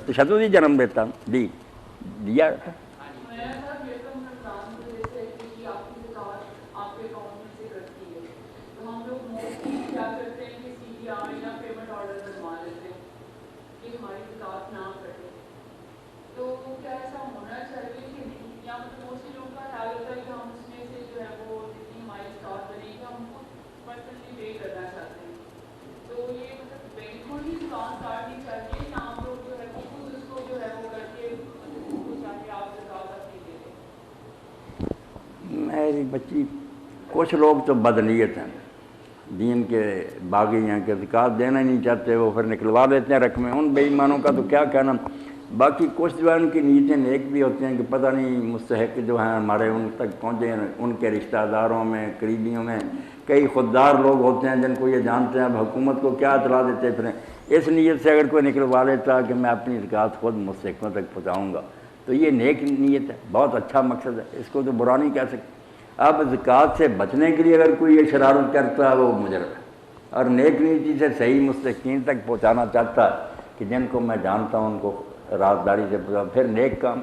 تشدد ہی جنم دیتا جی دیا میری بچی کچھ لوگ تو بدنیت ہیں دین کے باغی ہیں کہ زکوٰۃ دینا نہیں چاہتے وہ پھر نکلوا لیتے ہیں رقمیں ان بے ایمانوں کا تو کیا کہنا باقی کچھ جو ہے ان کی نیتیں نیک بھی ہوتے ہیں کہ پتہ نہیں مستحق جو ہیں ہمارے ان تک پہنچے ہیں ان کے رشتہ داروں میں قریبیوں میں کئی خوددار لوگ ہوتے ہیں جن کو یہ جانتے ہیں اب حکومت کو کیا اطلاع دیتے پھریں اس نیت سے اگر کوئی نکلوا لیتا کہ میں اپنی زکوٰۃ خود مستحقوں تک پہنچاؤں گا تو یہ نیک نیت ہے بہت اچھا مقصد ہے اس کو تو برا نہیں کہہ سکتے اب زکوٰۃ سے بچنے کے لیے اگر کوئی یہ شرارت کرتا ہے وہ مجرم ہے اور نیک نیتی سے صحیح مستحقین تک پہنچانا چاہتا ہے کہ جن کو میں جانتا ہوں ان کو رازداری سے پھر نیک کام